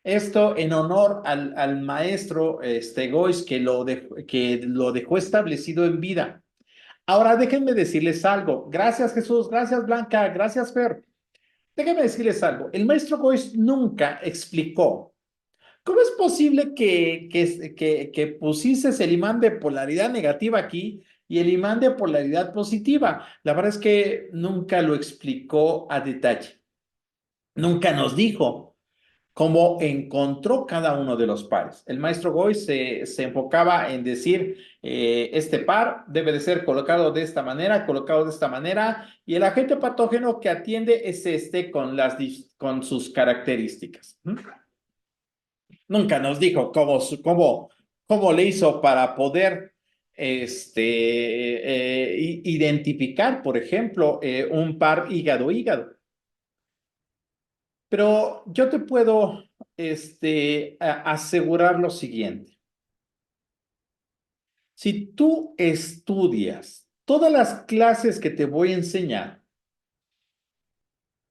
Esto en honor al maestro Gois que lo dejó establecido en vida. Ahora déjenme decirles algo. Gracias Jesús, gracias Blanca, gracias Fer. Déjenme decirles algo. El maestro Gois nunca explicó cómo es posible que pusieses el imán de polaridad negativa aquí y el imán de polaridad positiva. La verdad es que nunca lo explicó a detalle. Nunca nos dijo cómo encontró cada uno de los pares. El maestro Goy se enfocaba en decir, este par debe de ser colocado de esta manera, y el agente patógeno que atiende es este con sus características. Nunca nos dijo cómo le hizo para poder identificar, por ejemplo, un par hígado-hígado. Pero yo te puedo asegurar lo siguiente. Si tú estudias todas las clases que te voy a enseñar,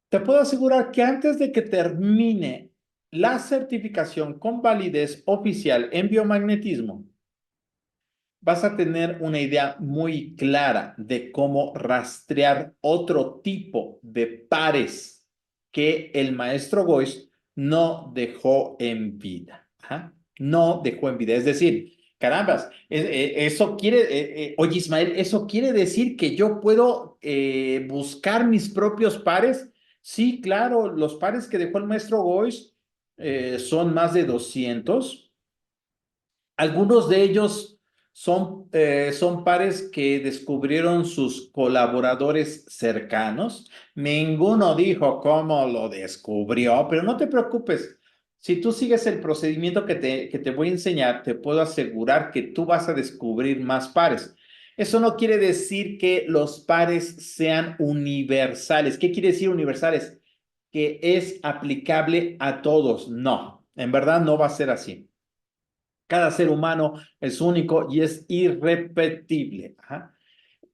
te puedo asegurar que antes de que termine la certificación con validez oficial en biomagnetismo, vas a tener una idea muy clara de cómo rastrear otro tipo de pares que el maestro Gois no dejó en vida. ¿Ah? No dejó en vida. Es decir, carambas, eso quiere, oye Ismael, ¿eso quiere decir que yo puedo buscar mis propios pares? Sí, claro, los pares que dejó el maestro Gois son más de 200. Algunos de ellos son pares que descubrieron sus colaboradores cercanos. Ninguno dijo cómo lo descubrió, pero no te preocupes. Si tú sigues el procedimiento que te voy a enseñar, te puedo asegurar que tú vas a descubrir más pares. Eso no quiere decir que los pares sean universales. ¿Qué quiere decir universales? Que es aplicable a todos. No, en verdad no va a ser así. Cada ser humano es único y es irrepetible. Ajá.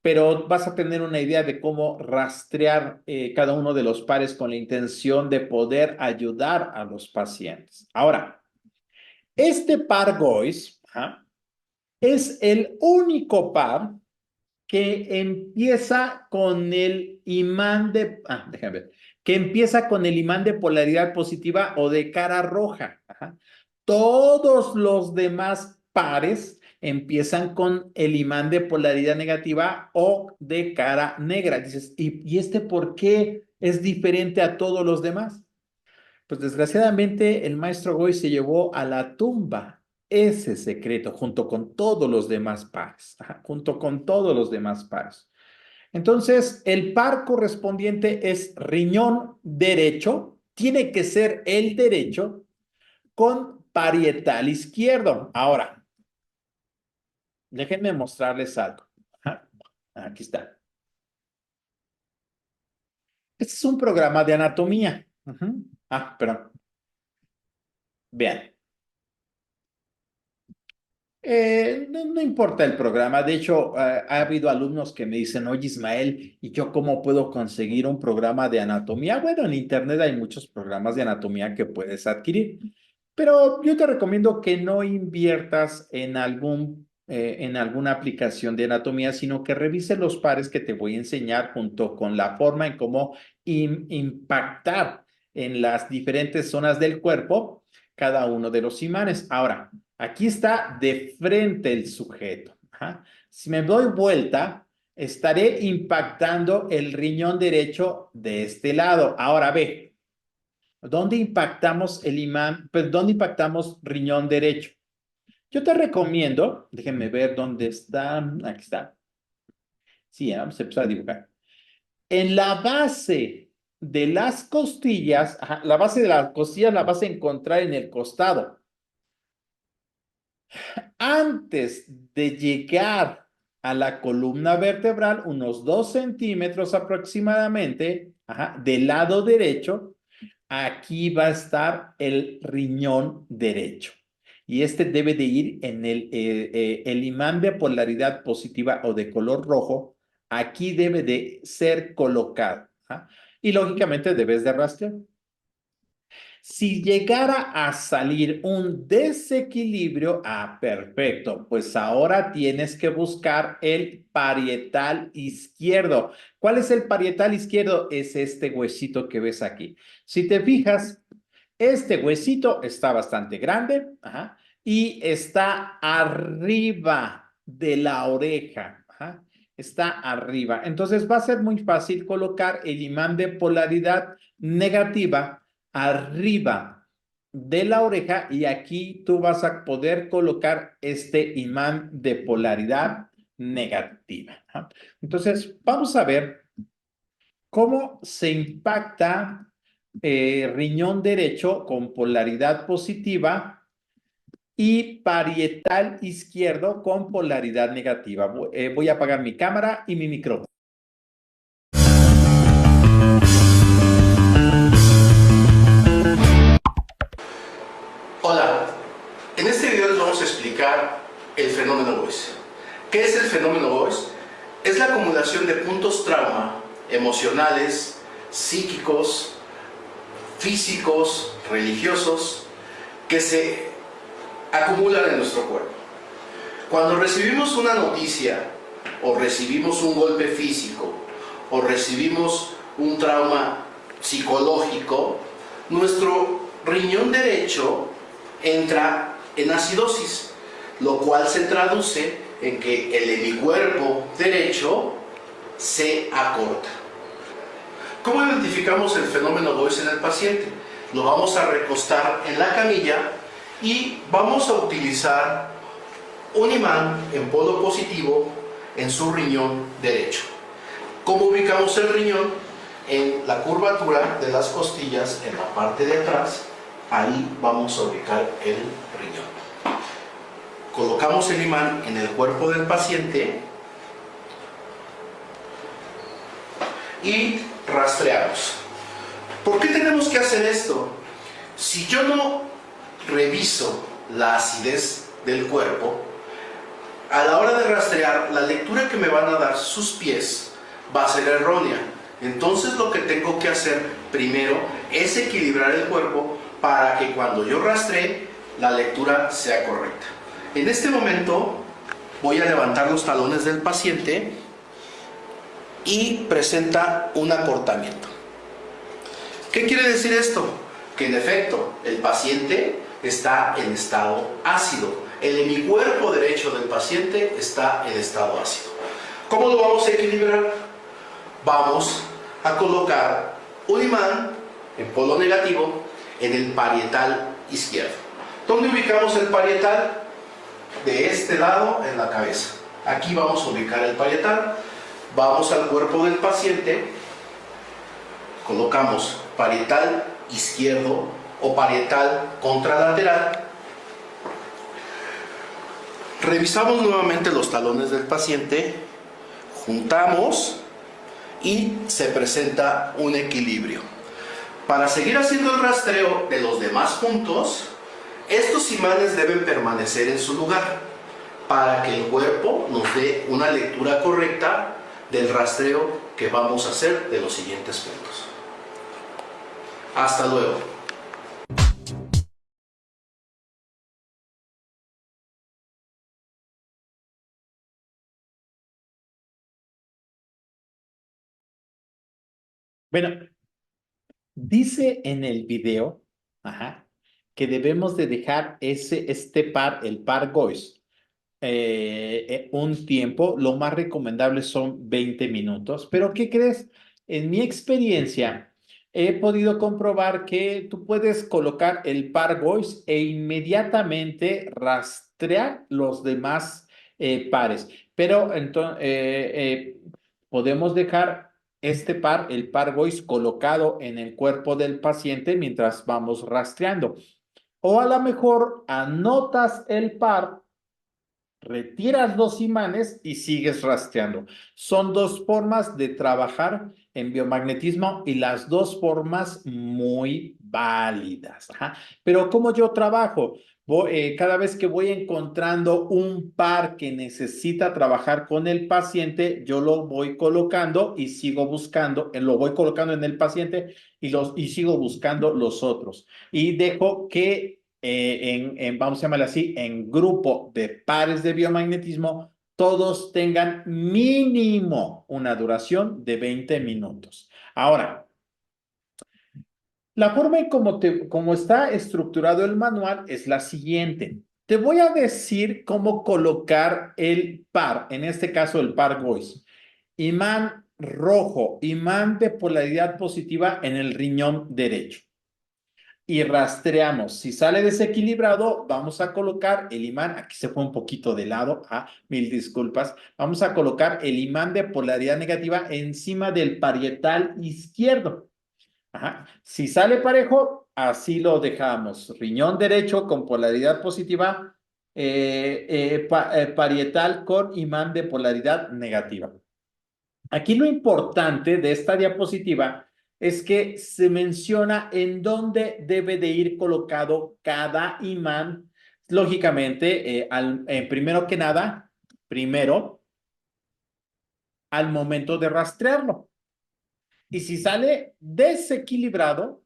Pero vas a tener una idea de cómo rastrear cada uno de los pares con la intención de poder ayudar a los pacientes. Ahora, este par GOIS es el único par que empieza con el imán déjame ver, que empieza con el imán de polaridad positiva o de cara roja. Ajá. Todos los demás pares empiezan con el imán de polaridad negativa o de cara negra. Dices, ¿y este por qué es diferente a todos los demás? Pues desgraciadamente el maestro Goy se llevó a la tumba ese secreto junto con todos los demás pares, junto con todos los demás pares. Entonces, el par correspondiente es riñón derecho, tiene que ser el derecho con parietal izquierdo. Ahora, déjenme mostrarles algo. Aquí está. Este es un programa de anatomía. Perdón. Vean. No importa el programa. De hecho, ha habido alumnos que me dicen, oye Ismael, ¿y yo cómo puedo conseguir un programa de anatomía? Bueno, en Internet hay muchos programas de anatomía que puedes adquirir, pero yo te recomiendo que no inviertas en alguna aplicación de anatomía, sino que revises los pares que te voy a enseñar junto con la forma en cómo impactar en las diferentes zonas del cuerpo cada uno de los imanes. Ahora, aquí está de frente el sujeto. Ajá. Si me doy vuelta, estaré impactando el riñón derecho de este lado. Ahora ve, ¿dónde impactamos el imán? Pues, ¿dónde impactamos riñón derecho? Yo te recomiendo, déjenme ver dónde está. Aquí está. Sí, vamos a empezar a dibujar. En la base de las costillas, la base de las costillas la vas a encontrar en el costado. Antes de llegar a la columna vertebral, unos 2 centímetros aproximadamente, del lado derecho, aquí va a estar el riñón derecho. Y este debe de ir en el imán de polaridad positiva o de color rojo. Aquí debe de ser colocado. Y lógicamente debes de rastrear. Si llegara a salir un desequilibrio, perfecto, pues ahora tienes que buscar el parietal izquierdo. ¿Cuál es el parietal izquierdo? Es este huesito que ves aquí. Si te fijas, este huesito está bastante grande, ajá, y está arriba de la oreja, ajá, está arriba. Entonces va a ser muy fácil colocar el imán de polaridad negativa arriba de la oreja y aquí tú vas a poder colocar este imán de polaridad negativa, ajá. Entonces vamos a ver cómo se impacta riñón derecho con polaridad positiva y parietal izquierdo con polaridad negativa. Voy a apagar mi cámara y mi micrófono. Hola, en este video les vamos a explicar el fenómeno Boyce. ¿Qué es el fenómeno Boyce? Es la acumulación de puntos trauma emocionales, psíquicos, físicos, religiosos, que se acumulan en nuestro cuerpo. Cuando recibimos una noticia, o recibimos un golpe físico, o recibimos un trauma psicológico, nuestro riñón derecho entra en acidosis, lo cual se traduce en que el hemicuerpo derecho se acorta. ¿Cómo identificamos el fenómeno Boyce en el paciente? Lo vamos a recostar en la camilla y vamos a utilizar un imán en polo positivo en su riñón derecho. ¿Cómo ubicamos el riñón? En la curvatura de las costillas, en la parte de atrás, ahí vamos a ubicar el riñón. Colocamos el imán en el cuerpo del paciente y rastreamos. ¿Por qué tenemos que hacer esto? Si yo no reviso la acidez del cuerpo, a la hora de rastrear, la lectura que me van a dar sus pies va a ser errónea. Entonces lo que tengo que hacer primero es equilibrar el cuerpo para que cuando yo rastree, la lectura sea correcta. En este momento voy a levantar los talones del paciente y presenta un acortamiento. ¿Qué quiere decir esto? Que en efecto el paciente está en estado ácido. El hemicuerpo derecho del paciente está en estado ácido. ¿Cómo lo vamos a equilibrar? Vamos a colocar un imán en polo negativo en el parietal izquierdo. ¿Dónde ubicamos el parietal? De este lado en la cabeza. Aquí vamos a ubicar el parietal. Vamos al cuerpo del paciente, colocamos parietal izquierdo o parietal contralateral. Revisamos nuevamente los talones del paciente, juntamos y se presenta un equilibrio. Para seguir haciendo el rastreo de los demás puntos, estos imanes deben permanecer en su lugar para que el cuerpo nos dé una lectura correcta del rastreo que vamos a hacer de los siguientes puntos. Hasta luego. Bueno, dice en el video, ajá, que debemos de dejar este par, el par Boyce, un tiempo. Lo más recomendable son 20 minutos. Pero ¿qué crees? En mi experiencia, he podido comprobar que tú puedes colocar el par Boyce e inmediatamente rastrear los demás pares. Pero entonces podemos dejar este par, el par Boyce, colocado en el cuerpo del paciente mientras vamos rastreando. O a lo mejor anotas el par, retiras los imanes y sigues rastreando. Son dos formas de trabajar en biomagnetismo y las dos formas muy válidas. Ajá. Pero ¿cómo yo trabajo? Cada vez que voy encontrando un par que necesita trabajar con el paciente, yo lo voy colocando y sigo buscando, lo voy colocando en el paciente y sigo buscando los otros. Y dejo que, vamos a llamarlo así, en grupo de pares de biomagnetismo, todos tengan mínimo una duración de 20 minutos. Ahora, la forma en cómo está estructurado el manual es la siguiente. Te voy a decir cómo colocar el par, en este caso el par Gois. Imán rojo, imán de polaridad positiva en el riñón derecho. Y rastreamos. Si sale desequilibrado, vamos a colocar el imán. Aquí se fue un poquito de lado. Mil disculpas. Vamos a colocar el imán de polaridad negativa encima del parietal izquierdo. Ajá. Si sale parejo, así lo dejamos. Riñón derecho con polaridad positiva, parietal con imán de polaridad negativa. Aquí lo importante de esta diapositiva es que se menciona en dónde debe de ir colocado cada imán. Lógicamente, primero que nada, primero, al momento de rastrearlo. Y si sale desequilibrado,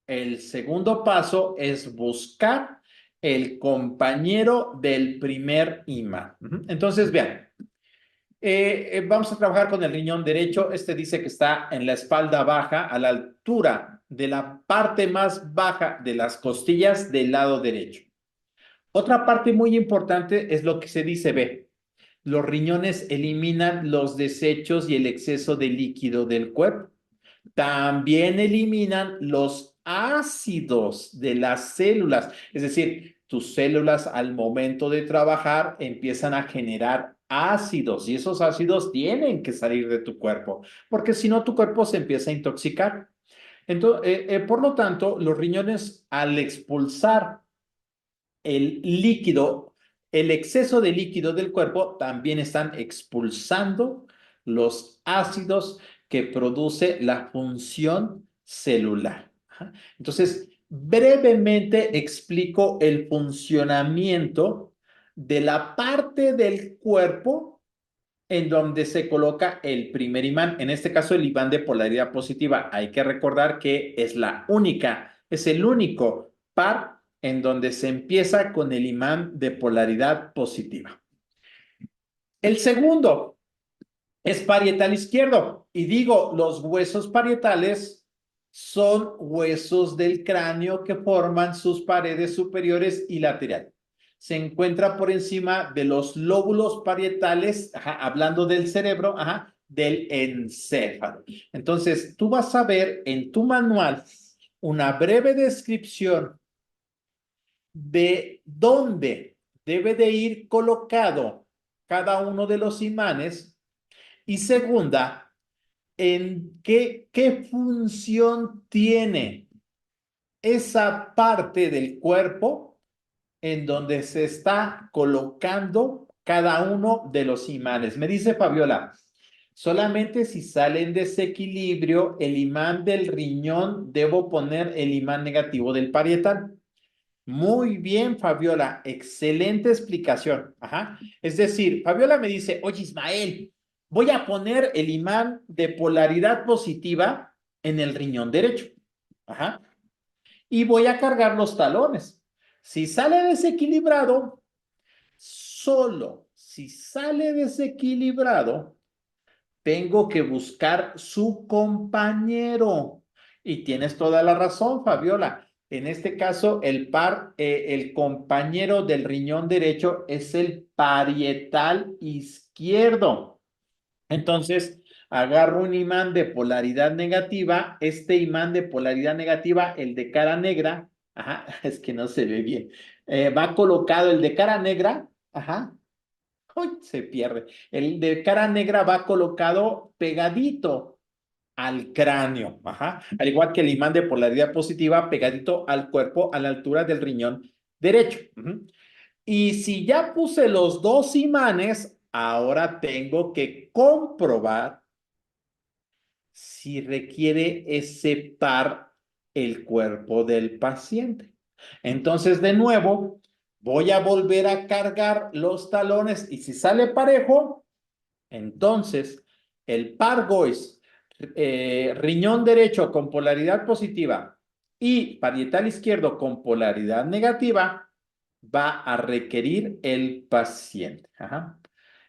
el segundo paso es buscar el compañero del primer imán. Entonces, vean, vamos a trabajar con el riñón derecho. Este dice que está en la espalda baja, a la altura de la parte más baja de las costillas del lado derecho. Otra parte muy importante es lo que se dice, ve, los riñones eliminan los desechos y el exceso de líquido del cuerpo. También eliminan los ácidos de las células, es decir, tus células al momento de trabajar empiezan a generar ácidos y esos ácidos tienen que salir de tu cuerpo, porque si no tu cuerpo se empieza a intoxicar. Entonces, por lo tanto, los riñones al expulsar el líquido, el exceso de líquido del cuerpo, también están expulsando los ácidos que produce la función celular. Entonces, brevemente explico el funcionamiento de la parte del cuerpo en donde se coloca el primer imán, en este caso el imán de polaridad positiva. Hay que recordar que es la única, es el único par en donde se empieza con el imán de polaridad positiva. El segundo es parietal izquierdo. Y digo, los huesos parietales son huesos del cráneo que forman sus paredes superiores y laterales. Se encuentra por encima de los lóbulos parietales, hablando del cerebro, del encéfalo. Entonces, tú vas a ver en tu manual una breve descripción de dónde debe de ir colocado cada uno de los imanes y segunda, en qué función tiene esa parte del cuerpo en donde se está colocando cada uno de los imanes. Me dice Fabiola, solamente si sale en desequilibrio el imán del riñón, debo poner el imán negativo del parietal. Muy bien, Fabiola, excelente explicación. Es decir, Fabiola me dice, oye, Ismael, voy a poner el imán de polaridad positiva en el riñón derecho. Y voy a cargar los talones. Si sale desequilibrado, solo si sale desequilibrado, tengo que buscar su compañero. Y tienes toda la razón, Fabiola. En este caso, el compañero del riñón derecho es el parietal izquierdo. Entonces, agarro un imán de polaridad negativa. Este imán de polaridad negativa, el de cara negra, es que no se ve bien. Va colocado el de cara negra, ¡uy! Se pierde. El de cara negra va colocado pegadito al cráneo, al igual que el imán de polaridad positiva pegadito al cuerpo a la altura del riñón derecho. Y si ya puse los dos imanes, ahora tengo que comprobar si requiere ese par el cuerpo del paciente. Entonces, de nuevo, voy a volver a cargar los talones y si sale parejo, entonces el par Gois, riñón derecho con polaridad positiva y parietal izquierdo con polaridad negativa, va a requerir el paciente. Ajá.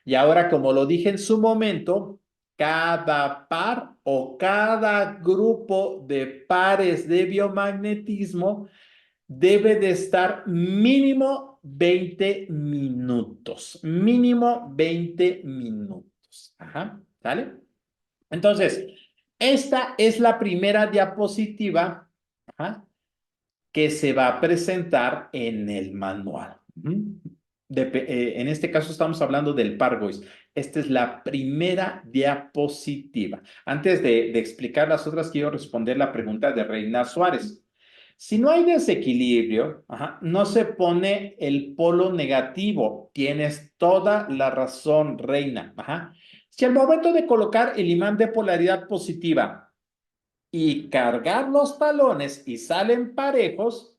Y ahora, como lo dije en su momento, cada par o cada grupo de pares de biomagnetismo debe de estar mínimo 20 minutos. Mínimo 20 minutos. Ajá, ¿sale? Entonces, esta es la primera diapositiva, ajá, que se va a presentar en el manual. En este caso estamos hablando del Pargois. Esta es la primera diapositiva. Antes de explicar las otras, quiero responder la pregunta de Reina Suárez. Si no hay desequilibrio, ajá, no se pone el polo negativo. Tienes toda la razón, Reina. Ajá. Si al momento de colocar el imán de polaridad positiva y cargar los talones y salen parejos,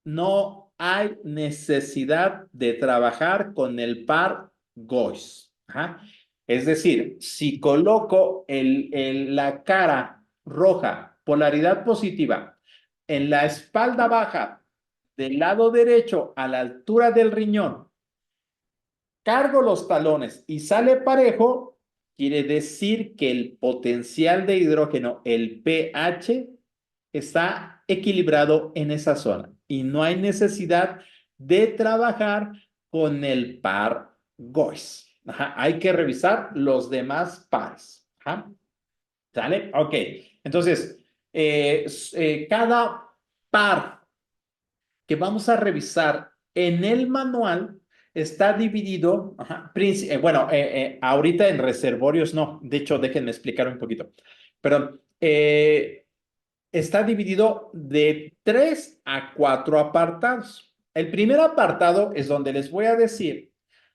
no hay necesidad de trabajar con el par Gauss. Ajá. Es decir, si coloco la cara roja, polaridad positiva, en la espalda baja del lado derecho a la altura del riñón, cargo los talones y sale parejo, quiere decir que el potencial de hidrógeno, el pH, está equilibrado en esa zona y no hay necesidad de trabajar con el par Gauss. Ajá, hay que revisar los demás pares. Ajá. ¿Sale? Ok. Entonces, cada par que vamos a revisar en el manual está dividido, ajá, bueno, ahorita en reservorios no, de hecho, déjenme explicar un poquito. Perdón, está dividido de 3 a 4 apartados. El primer apartado es donde les voy a decir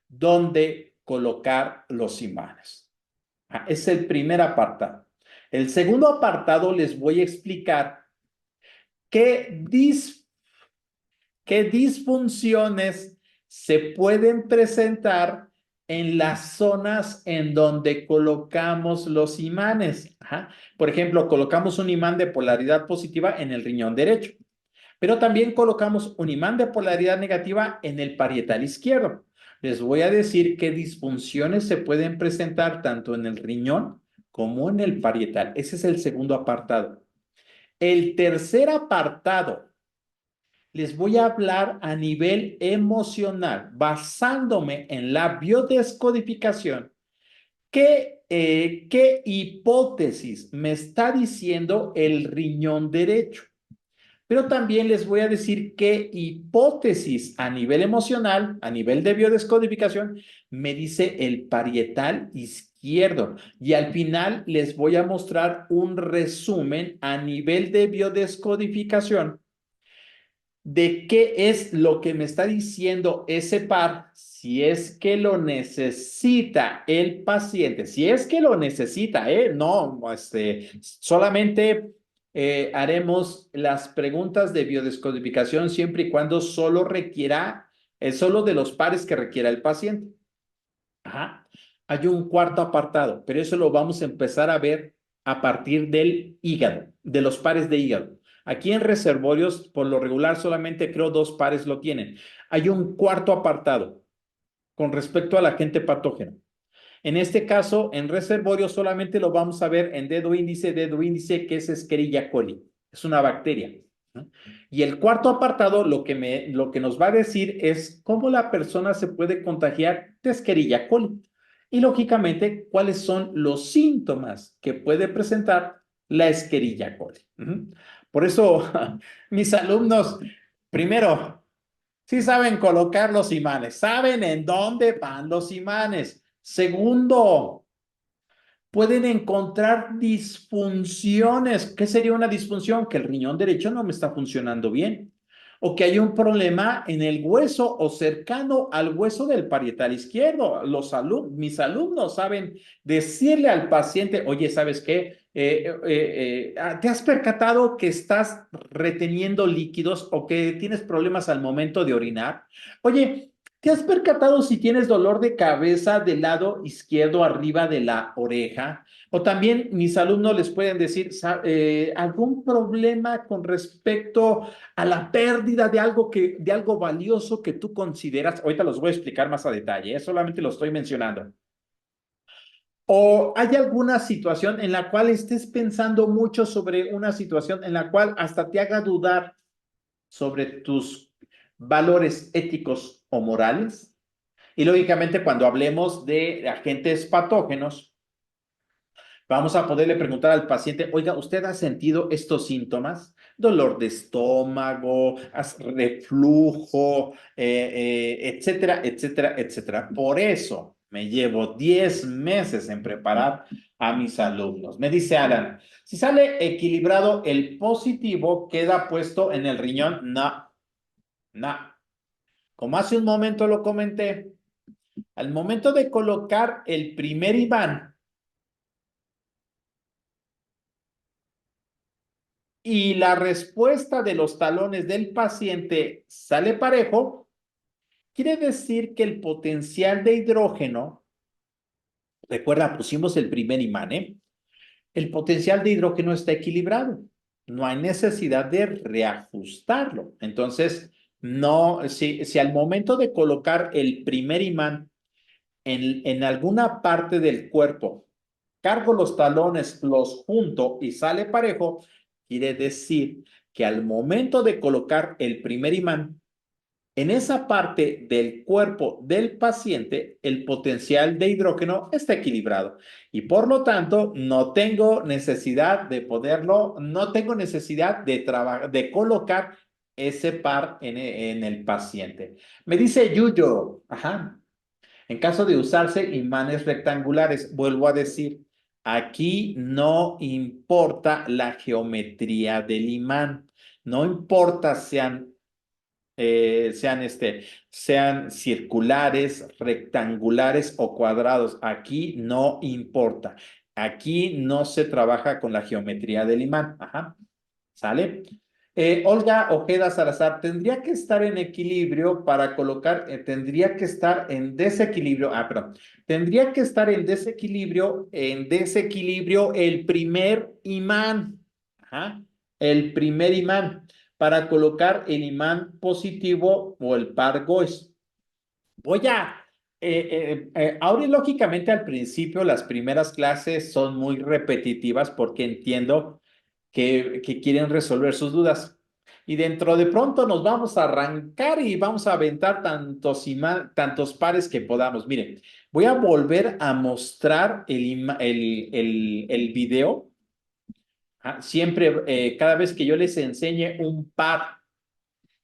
dónde colocar los imanes. Es el primer apartado. El segundo apartado les voy a explicar qué, qué disfunciones se pueden presentar en las zonas en donde colocamos los imanes. Ajá. Por ejemplo, colocamos un imán de polaridad positiva en el riñón derecho, pero también colocamos un imán de polaridad negativa en el parietal izquierdo. Les voy a decir qué disfunciones se pueden presentar tanto en el riñón como en el parietal. Ese es el segundo apartado. El tercer apartado, les voy a hablar a nivel emocional, basándome en la biodescodificación. ¿Qué hipótesis me está diciendo el riñón derecho? Pero también les voy a decir qué hipótesis a nivel emocional, a nivel de biodescodificación, me dice el parietal izquierdo. Y al final les voy a mostrar un resumen a nivel de biodescodificación de qué es lo que me está diciendo ese par, si es que lo necesita el paciente, si es que lo necesita, no, solamente haremos las preguntas de biodescodificación siempre y cuando solo requiera, solo de los pares que requiera el paciente. Ajá. Hay un cuarto apartado, pero eso lo vamos a empezar a ver a partir del hígado, de los pares de hígado. Aquí en reservorios, por lo regular, solamente creo 2 pares lo tienen. Hay un cuarto apartado con respecto al agente patógeno. En este caso, en reservorios solamente lo vamos a ver en dedo índice, que es Escherichia coli. Es una bacteria. ¿No? Y el cuarto apartado lo que nos va a decir es cómo la persona se puede contagiar de Escherichia coli. Y lógicamente, cuáles son los síntomas que puede presentar la Escherichia coli. Por eso, mis alumnos, primero, sí saben colocar los imanes, saben en dónde van los imanes. Segundo, pueden encontrar disfunciones. ¿Qué sería una disfunción? Que el riñón derecho no me está funcionando bien. O que hay un problema en el hueso o cercano al hueso del parietal izquierdo. Mis alumnos saben decirle al paciente, oye, ¿sabes qué? ¿Te has percatado que estás reteniendo líquidos o que tienes problemas al momento de orinar? Oye, ¿te has percatado si tienes dolor de cabeza del lado izquierdo arriba de la oreja? O también mis alumnos les pueden decir algún problema con respecto a la pérdida de algo valioso que tú consideras. Ahorita los voy a explicar más a detalle, solamente lo estoy mencionando. ¿O hay alguna situación en la cual estés pensando mucho sobre una situación en la cual hasta te haga dudar sobre tus valores éticos o morales? Y lógicamente, cuando hablemos de agentes patógenos, vamos a poderle preguntar al paciente, oiga, ¿usted ha sentido estos síntomas? Dolor de estómago, reflujo, etcétera, etcétera, etcétera. Por eso me llevo 10 meses en preparar a mis alumnos. Me dice Alan, si sale equilibrado el positivo, ¿queda puesto en el riñón? No, no. Como hace un momento lo comenté, al momento de colocar el primer imán, y la respuesta de los talones del paciente sale parejo, quiere decir que el potencial de hidrógeno, recuerda, pusimos el primer imán, ¿eh? El potencial de hidrógeno está equilibrado. No hay necesidad de reajustarlo. Entonces, no, si al momento de colocar el primer imán en alguna parte del cuerpo, cargo los talones, los junto y sale parejo, quiere decir que al momento de colocar el primer imán, en esa parte del cuerpo del paciente, el potencial de hidrógeno está equilibrado y por lo tanto no tengo necesidad de poderlo, no tengo necesidad de colocar ese par en el paciente. Me dice Yuyo, ajá, en caso de usarse imanes rectangulares, vuelvo a decir, aquí no importa la geometría del imán, no importa sean circulares, rectangulares o cuadrados, aquí no importa. Aquí no se trabaja con la geometría del imán. Ajá. ¿Sale? Olga Ojeda Salazar, tendría que estar en equilibrio para colocar, tendría que estar en desequilibrio, perdón, tendría que estar en desequilibrio el primer imán, ajá, el primer imán, para colocar el imán positivo o el par Gauss. Voy a, ahora lógicamente al principio las primeras clases son muy repetitivas porque entiendo que quieren resolver sus dudas. Y dentro de pronto nos vamos a arrancar y vamos a aventar tantos pares que podamos. Miren, voy a volver a mostrar el video. Siempre, cada vez que yo les enseñe un par,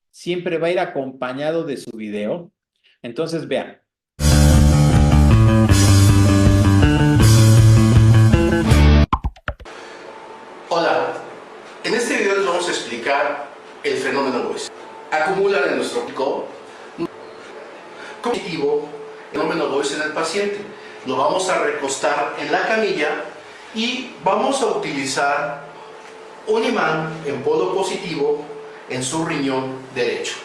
siempre va a ir acompañado de su video. Entonces, vean. Hola, en este video les vamos a explicar el fenómeno Gauss. Acumulan en nuestro pico positivo el fenómeno Gauss en el paciente. Lo vamos a recostar en la camilla y vamos a utilizar un imán en polo positivo en su riñón derecho.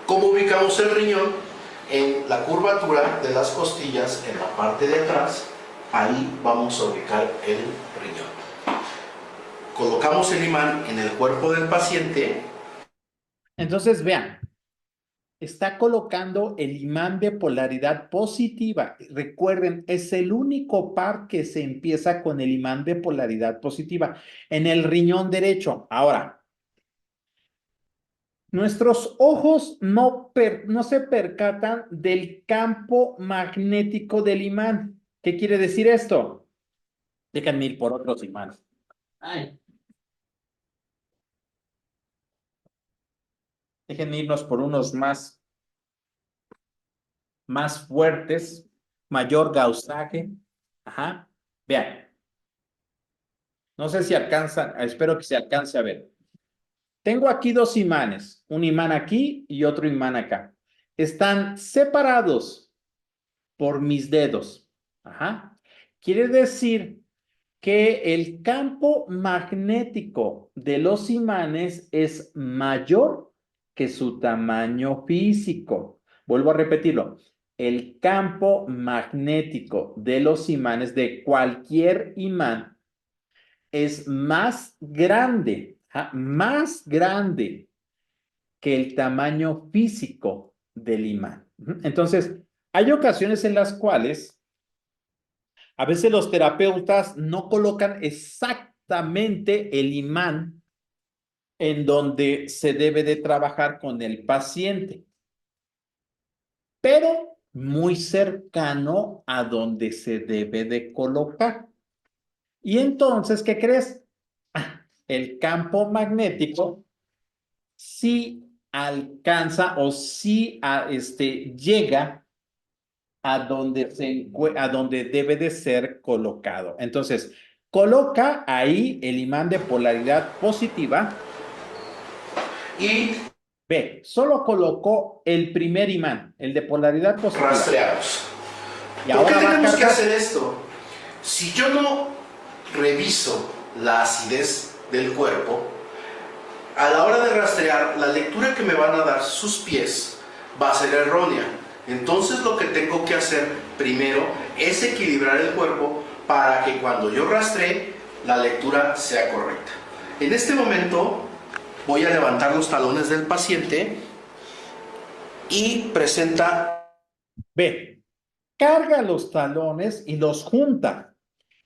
¿Cómo ubicamos el riñón? En la curvatura de las costillas, en la parte de atrás, ahí vamos a ubicar el riñón. Colocamos el imán en el cuerpo del paciente. Entonces, vean, está colocando el imán de polaridad positiva. Recuerden, es el único par que se empieza con el imán de polaridad positiva en el riñón derecho. Ahora, nuestros ojos no se percatan del campo magnético del imán. ¿Qué quiere decir esto? Déjenme ir por otros imanes. Ay. Déjenme irnos por unos más fuertes, mayor gausaje. Ajá. Vean. No sé si alcanzan, espero que se alcance a ver. Tengo aquí dos imanes, un imán aquí y otro imán acá. Están separados por mis dedos. Ajá. Quiere decir que el campo magnético de los imanes es mayor que su tamaño físico. Vuelvo a repetirlo. El campo magnético de los imanes, de cualquier imán, es más grande que el tamaño físico del imán. Entonces, hay ocasiones en las cuales a veces los terapeutas no colocan exactamente el imán en donde se debe de trabajar con el paciente, pero muy cercano a donde se debe de colocar. Y entonces, ¿qué crees? El campo magnético sí alcanza o sí llega a donde debe de ser colocado. Entonces, coloca ahí el imán de polaridad positiva. Y Ve, solo colocó el primer imán, el de polaridad positiva. rastreamos. Y ¿Por qué ahora va a tenemos que cargar. hacer esto? Si yo no reviso la acidez del cuerpo, a la hora de rastrear, la lectura que me van a dar sus pies va a ser errónea. Entonces lo que tengo que hacer primero es equilibrar el cuerpo para que cuando yo rastree, la lectura sea correcta. En este momento voy a levantar los talones del paciente y presenta. Ve, carga los talones y los junta.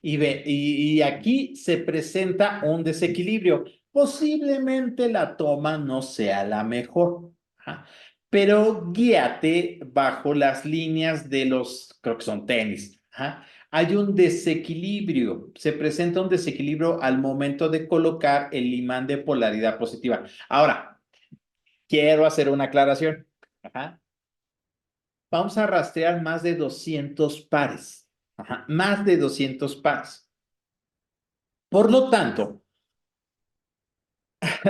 Y ve, y aquí se presenta un desequilibrio. Posiblemente la toma no sea la mejor, ¿ah? Pero guíate bajo las líneas de los, creo que son tenis. ¿Ah? Hay un desequilibrio, se presenta un desequilibrio al momento de colocar el imán de polaridad positiva. Ahora, quiero hacer una aclaración. Ajá. Vamos a rastrear más de 200 pares. Ajá, más de 200 pares. Por lo tanto,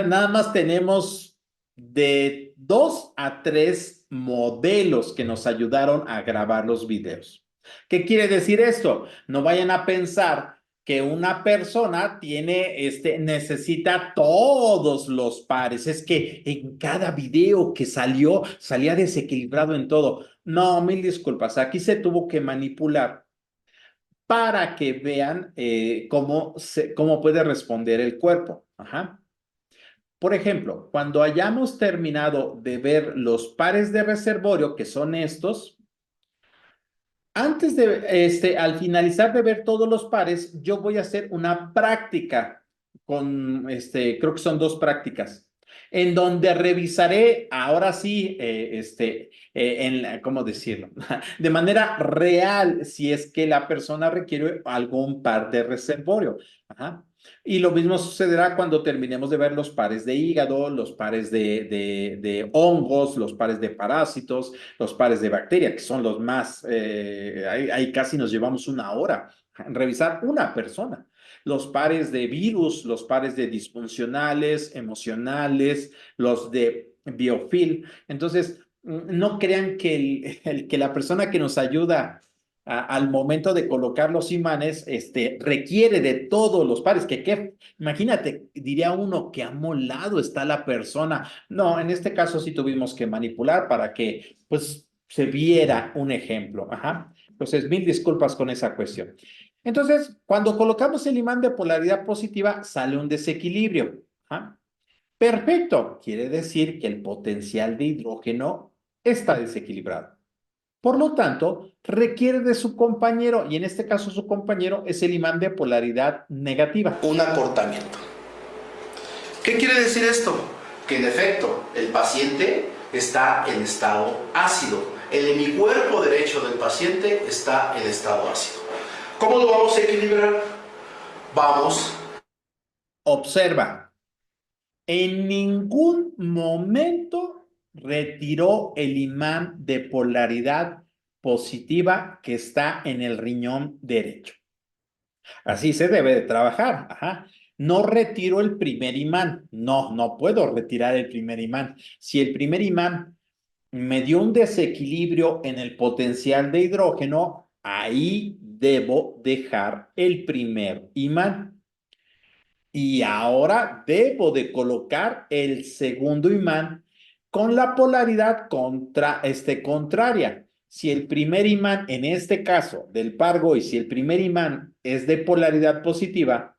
nada más tenemos de 2 a 3 modelos que nos ayudaron a grabar los videos. ¿Qué quiere decir esto? No vayan a pensar que una persona necesita todos los pares. Es que en cada video que salió, salía desequilibrado en todo. No, mil disculpas. Aquí se tuvo que manipular para que vean cómo puede responder el cuerpo. Ajá. Por ejemplo, cuando hayamos terminado de ver los pares de reservorio, que son estos, al finalizar de ver todos los pares, yo voy a hacer una práctica creo que son 2 prácticas, en donde revisaré, ahora sí, ¿cómo decirlo? De manera real, si es que la persona requiere algún par de reservorio. Ajá. Y lo mismo sucederá cuando terminemos de ver los pares de hígado, los pares de hongos, los pares de parásitos, los pares de bacteria, que son los más, ahí casi nos llevamos una hora en revisar una persona. Los pares de virus, los pares de disfuncionales, emocionales, los de biofil. Entonces, no crean que, que la persona que nos ayuda al momento de colocar los imanes, requiere de todos los pares, imagínate, diría uno que amolado está la persona. No, en este caso sí tuvimos que manipular para que, pues, se viera un ejemplo. Ajá. Entonces, mil disculpas con esa cuestión. Entonces, cuando colocamos el imán de polaridad positiva, sale un desequilibrio. Ajá. Perfecto, quiere decir que el potencial de hidrógeno está desequilibrado. Por lo tanto, requiere de su compañero, y en este caso su compañero es el imán de polaridad negativa. Un acortamiento. ¿Qué quiere decir esto? Que en efecto el paciente está en estado ácido. El hemicuerpo derecho del paciente está en estado ácido. ¿Cómo lo vamos a equilibrar? Vamos. Observa, en ningún momento retiró el imán de polaridad positiva que está en el riñón derecho. Así se debe de trabajar. Ajá. No retiro el primer imán. No, no puedo retirar el primer imán. Si el primer imán me dio un desequilibrio en el potencial de hidrógeno, Ahí debo dejar el primer imán. Y ahora debo de colocar el segundo imán con la polaridad contraria. Si el primer imán, en este caso del par GOI, si el primer imán es de polaridad positiva,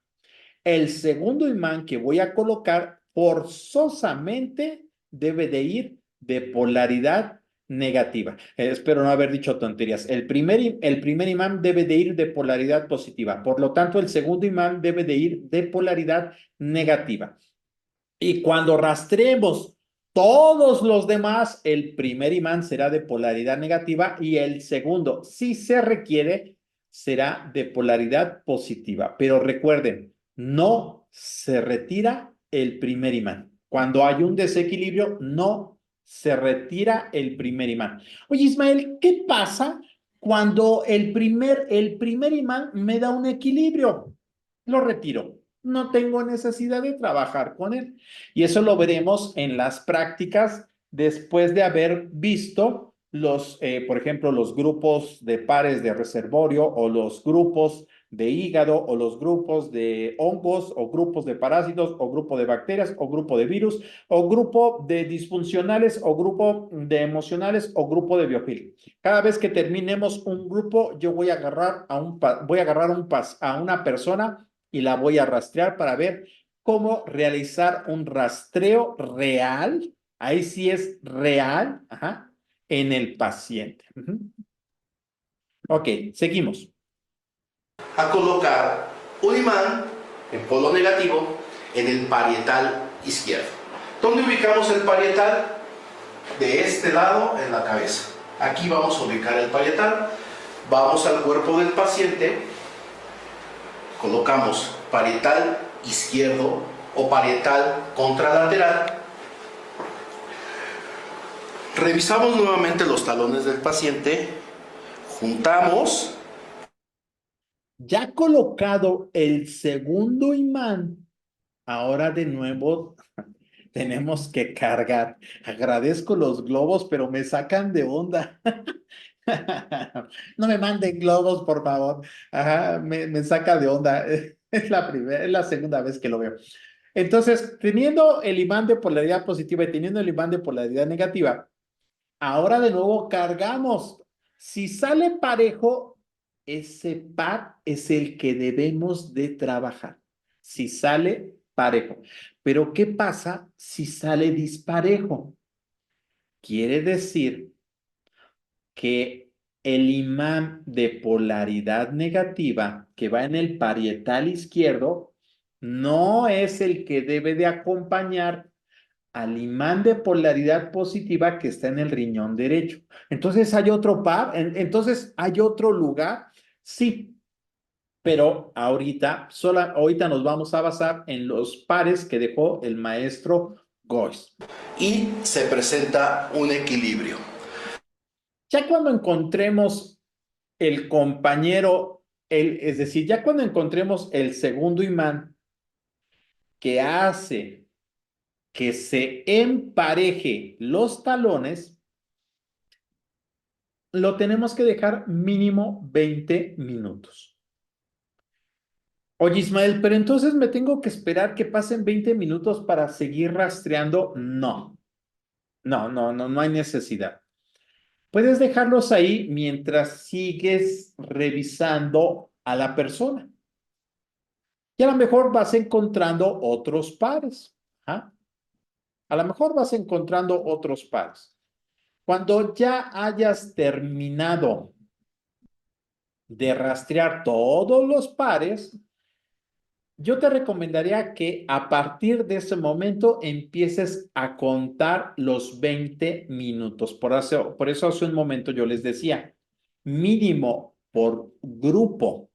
el segundo imán que voy a colocar forzosamente debe de ir de polaridad negativa. Espero no haber dicho tonterías. El primer imán debe de ir de polaridad positiva. Por lo tanto, el segundo imán debe de ir de polaridad negativa. Y cuando rastreemos todos los demás, el primer imán será de polaridad negativa y el segundo, si se requiere, será de polaridad positiva. Pero recuerden, no se retira el primer imán. Cuando hay un desequilibrio, no se retira el primer imán. Oye, Ismael, ¿qué pasa cuando el primer imán me da un equilibrio? Lo retiro. No tengo necesidad de trabajar con él. Y eso lo veremos en las prácticas después de haber visto por ejemplo, los grupos de pares de reservorio o los grupos de hígado o los grupos de hongos o grupos de parásitos o grupo de bacterias o grupo de virus o grupo de disfuncionales o grupo de emocionales o grupo de biofil. Cada vez que terminemos un grupo, yo voy a agarrar a una persona y la voy a rastrear para ver cómo realizar un rastreo real, ahí sí es real, en el paciente. Ok, seguimos. A colocar un imán en polo negativo en el parietal izquierdo. ¿Dónde ubicamos el parietal? De este lado en la cabeza. Aquí vamos a ubicar el parietal. Vamos al cuerpo del paciente. Colocamos parietal izquierdo o parietal contralateral. Revisamos nuevamente los talones del paciente. Juntamos. Ya colocado el segundo imán, ahora de nuevo tenemos que cargar. Agradezco los globos, pero me sacan de onda. No me manden globos, por favor. Me saca de onda. Es la segunda vez que lo veo. Entonces, teniendo el imán de polaridad positiva y teniendo el imán de polaridad negativa, ahora de nuevo cargamos. Si sale parejo, ese par es el que debemos de trabajar. Si sale parejo. Pero ¿qué pasa si sale disparejo? Quiere decir que el imán de polaridad negativa que va en el parietal izquierdo no es el que debe de acompañar al imán de polaridad positiva que está en el riñón derecho. Entonces hay otro par, entonces hay otro lugar, sí, pero ahorita nos vamos a basar en los pares que dejó el maestro Gois. Y se presenta un equilibrio. Ya cuando encontremos el compañero, es decir, ya cuando encontremos el segundo imán que hace que se empareje los talones, lo tenemos que dejar mínimo 20 minutos. Oye, Ismael, pero entonces me tengo que esperar que pasen 20 minutos para seguir rastreando. No, no hay necesidad. Puedes dejarlos ahí mientras sigues revisando a la persona. Y a lo mejor vas encontrando otros pares. A lo mejor vas encontrando otros pares. Cuando ya hayas terminado de rastrear todos los pares, yo te recomendaría que a partir de ese momento empieces a contar los 20 minutos. Por eso hace un momento yo les decía, mínimo por grupo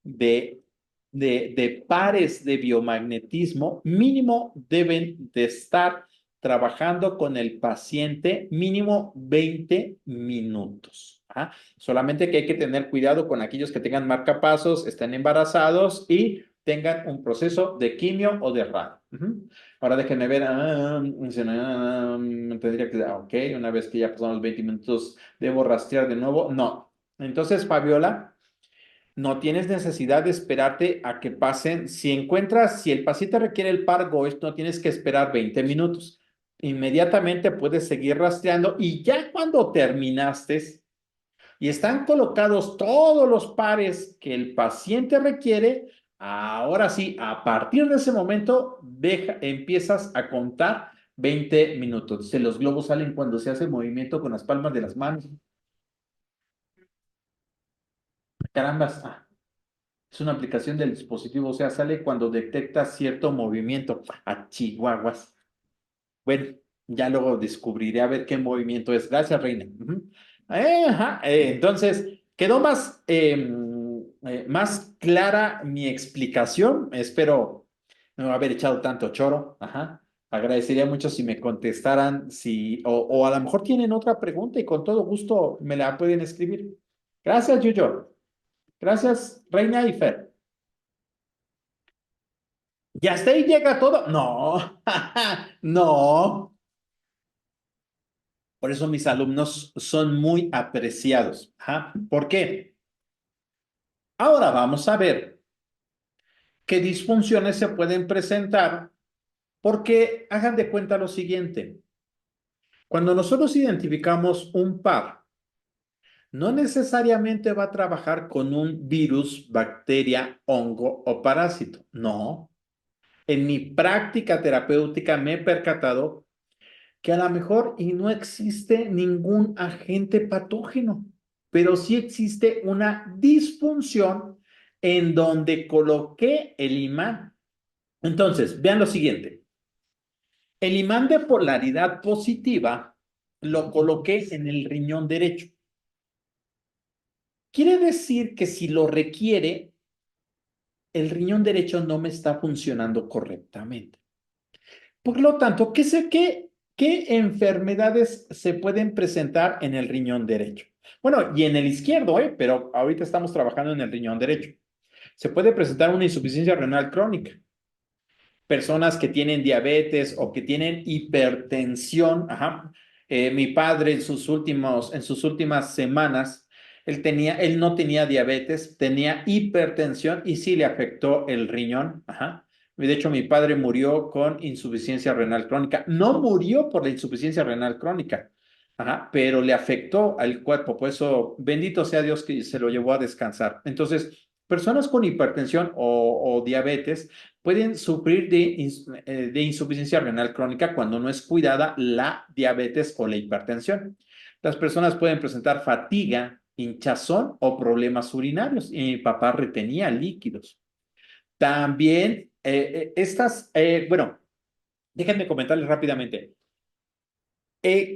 de pares de biomagnetismo, mínimo deben de estar trabajando con el paciente mínimo 20 minutos. Solamente que hay que tener cuidado con aquellos que tengan marcapasos, estén embarazados y tengan un proceso de quimio o de radio. Ahora déjenme ver. tendría que, ok, una vez que ya pasaron los 20 minutos, ¿debo rastrear de nuevo? No. Entonces, Fabiola, no tienes necesidad de esperarte a que pasen. Si el paciente requiere el par Goes, no tienes que esperar 20 minutos. Inmediatamente puedes seguir rastreando y ya cuando terminaste y están colocados todos los pares que el paciente requiere, ahora sí, a partir de ese momento, empiezas a contar 20 minutos. Los globos salen cuando se hace movimiento con las palmas de las manos. Carambas, es una aplicación del dispositivo, o sea, sale cuando detecta cierto movimiento. A chihuahuas. Bueno, ya luego descubriré a ver qué movimiento es. Gracias, Reina. Ujú. Ajá, entonces, quedó más clara mi explicación. Espero no haber echado tanto choro. Ajá. Agradecería mucho si me contestaran, o a lo mejor tienen otra pregunta y con todo gusto me la pueden escribir. Gracias, Yuyo. Gracias, Reina y Fer. ¿Y hasta ahí llega todo? No, no. Por eso mis alumnos son muy apreciados. Ajá. ¿Por qué? Ahora vamos a ver qué disfunciones se pueden presentar, porque hagan de cuenta lo siguiente. Cuando nosotros identificamos un par, no necesariamente va a trabajar con un virus, bacteria, hongo o parásito. No. En mi práctica terapéutica me he percatado que a lo mejor y no existe ningún agente patógeno, pero sí existe una disfunción en donde coloqué el imán. Entonces, vean lo siguiente. El imán de polaridad positiva lo coloqué en el riñón derecho. Quiere decir que si lo requiere, el riñón derecho no me está funcionando correctamente. Por lo tanto, ¿qué enfermedades se pueden presentar en el riñón derecho? Bueno, y en el izquierdo, pero ahorita estamos trabajando en el riñón derecho. Se puede presentar una insuficiencia renal crónica. Personas que tienen diabetes o que tienen hipertensión. Ajá. Mi padre en sus últimas semanas, él no tenía diabetes, tenía hipertensión y sí le afectó el riñón. Ajá. De hecho, mi padre murió con insuficiencia renal crónica. No murió por la insuficiencia renal crónica, ajá, pero le afectó al cuerpo. Por eso, bendito sea Dios que se lo llevó a descansar. Entonces, personas con hipertensión o diabetes pueden sufrir de insuficiencia renal crónica cuando no es cuidada la diabetes o la hipertensión. Las personas pueden presentar fatiga, hinchazón o problemas urinarios. Y mi papá retenía líquidos. También bueno, déjenme comentarles rápidamente.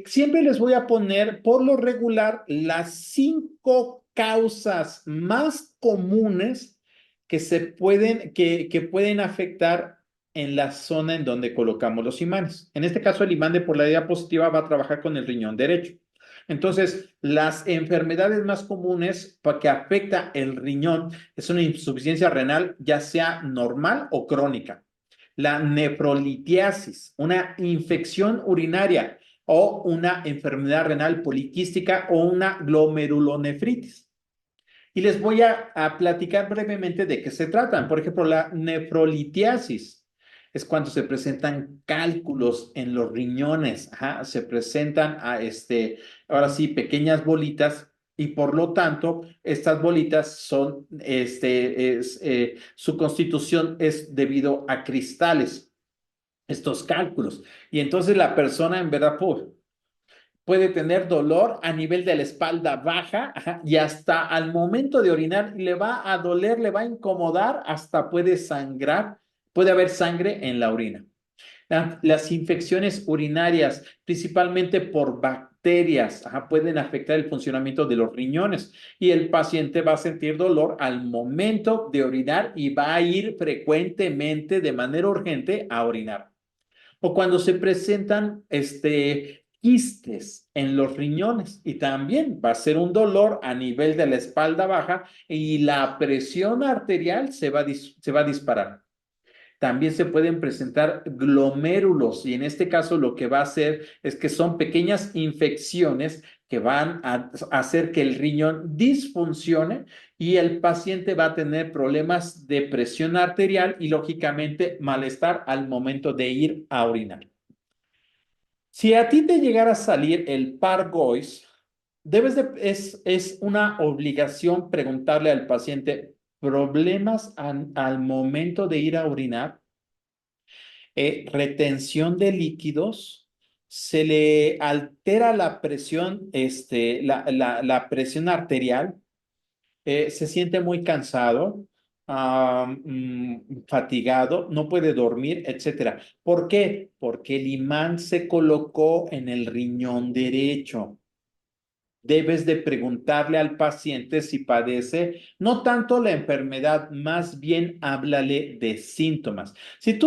Siempre les voy a poner, por lo regular, las 5 causas más comunes que pueden afectar en la zona en donde colocamos los imanes. En este caso, el imán de polaridad positiva va a trabajar con el riñón derecho. Entonces, las enfermedades más comunes que afecta el riñón es una insuficiencia renal, ya sea normal o crónica. La nefrolitiasis, una infección urinaria o una enfermedad renal poliquística o una glomerulonefritis. Y les voy a platicar brevemente de qué se tratan. Por ejemplo, la nefrolitiasis es cuando se presentan cálculos en los riñones. Ajá, se presentan ahora sí, pequeñas bolitas y por lo tanto, estas bolitas son, su constitución es debido a cristales, estos cálculos. Y entonces la persona en verdad puede tener dolor a nivel de la espalda baja, ajá, y hasta al momento de orinar le va a doler, le va a incomodar, hasta puede sangrar, puede haber sangre en la orina. Las infecciones urinarias, principalmente por bacterias, ajá, pueden afectar el funcionamiento de los riñones y el paciente va a sentir dolor al momento de orinar y va a ir frecuentemente de manera urgente a orinar. O cuando se presentan quistes en los riñones y también va a ser un dolor a nivel de la espalda baja y la presión arterial se va a disparar. También se pueden presentar glomérulos y en este caso lo que va a hacer es que son pequeñas infecciones que van a hacer que el riñón disfuncione y el paciente va a tener problemas de presión arterial y lógicamente malestar al momento de ir a orinar. Si a ti te llegara a salir el par Gois, es una obligación preguntarle al paciente problemas al momento de ir a orinar, retención de líquidos, se le altera la presión, la presión arterial, se siente muy cansado, fatigado, no puede dormir, etcétera. ¿Por qué? Porque el imán se colocó en el riñón derecho. Debes de preguntarle al paciente si padece, no tanto la enfermedad, más bien háblale de síntomas. Si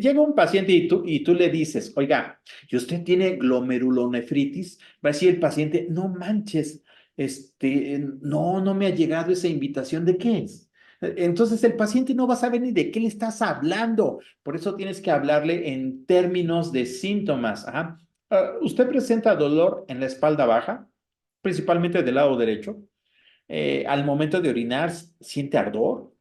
llega un paciente y tú le dices, oiga, ¿y usted tiene glomerulonefritis? Va a decir el paciente, no manches, no me ha llegado esa invitación, ¿de qué es? Entonces el paciente no va a saber ni de qué le estás hablando. Por eso tienes que hablarle en términos de síntomas. Ajá. ¿Usted presenta dolor en la espalda baja? Principalmente del lado derecho. Al momento de orinar, siente ardor,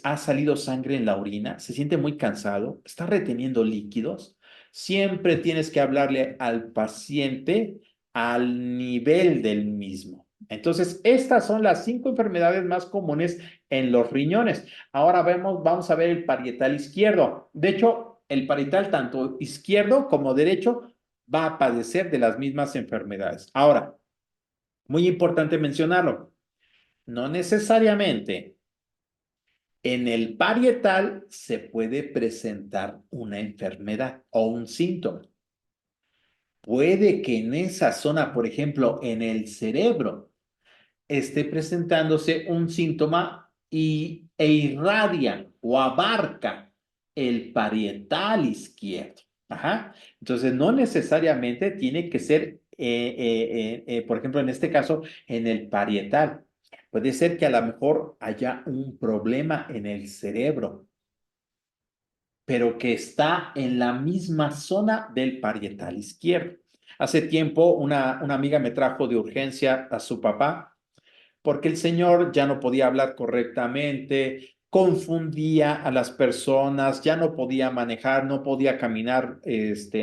ha salido sangre en la orina, se siente muy cansado, está reteniendo líquidos. Siempre tienes que hablarle al paciente al nivel del mismo. Entonces, estas son las 5 enfermedades más comunes en los riñones. Ahora vamos a ver el parietal izquierdo. De hecho, el parietal tanto izquierdo como derecho va a padecer de las mismas enfermedades. Ahora, muy importante mencionarlo. No necesariamente en el parietal se puede presentar una enfermedad o un síntoma. Puede que en esa zona, por ejemplo, en el cerebro, esté presentándose un síntoma e irradia o abarca el parietal izquierdo. Ajá. Entonces, no necesariamente tiene que ser, por ejemplo, en este caso, en el parietal. Puede ser que a lo mejor haya un problema en el cerebro, pero que está en la misma zona del parietal izquierdo. Hace tiempo, una amiga me trajo de urgencia a su papá porque el señor ya no podía hablar correctamente, confundía a las personas, ya no podía manejar, no podía caminar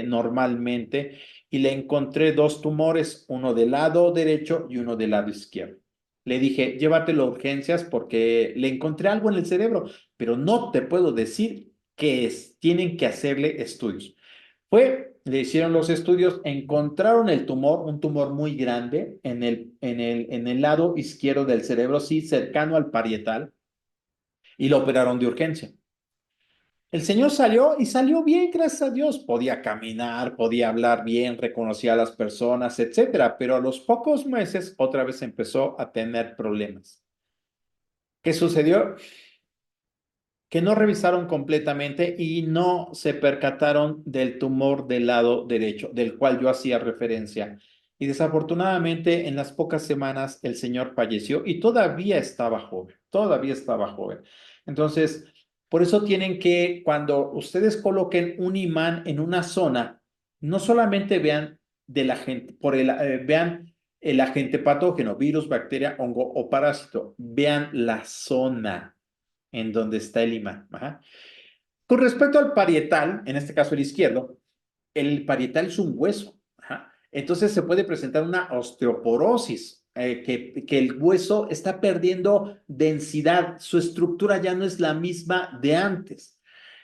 normalmente y le encontré 2 tumores, uno del lado derecho y uno del lado izquierdo. Le dije, llévatelo a urgencias porque le encontré algo en el cerebro, pero no te puedo decir qué es. Tienen que hacerle estudios. Le hicieron los estudios, encontraron el tumor, un tumor muy grande en el lado izquierdo del cerebro, sí, cercano al parietal, y lo operaron de urgencia. El señor salió y salió bien, gracias a Dios. Podía caminar, podía hablar bien, reconocía a las personas, etcétera, pero a los pocos meses otra vez empezó a tener problemas. ¿Qué sucedió? Que no revisaron completamente y no se percataron del tumor del lado derecho, del cual yo hacía referencia. Y desafortunadamente, en las pocas semanas, el señor falleció y todavía estaba joven, todavía estaba joven. Entonces, por eso tienen que, cuando ustedes coloquen un imán en una zona, no solamente vean vean el agente patógeno, virus, bacteria, hongo o parásito, vean la zona en donde está el imán. Ajá. Con respecto al parietal, en este caso el izquierdo, el parietal es un hueso. Ajá. Entonces se puede presentar una osteoporosis, que el hueso está perdiendo densidad, su estructura ya no es la misma de antes.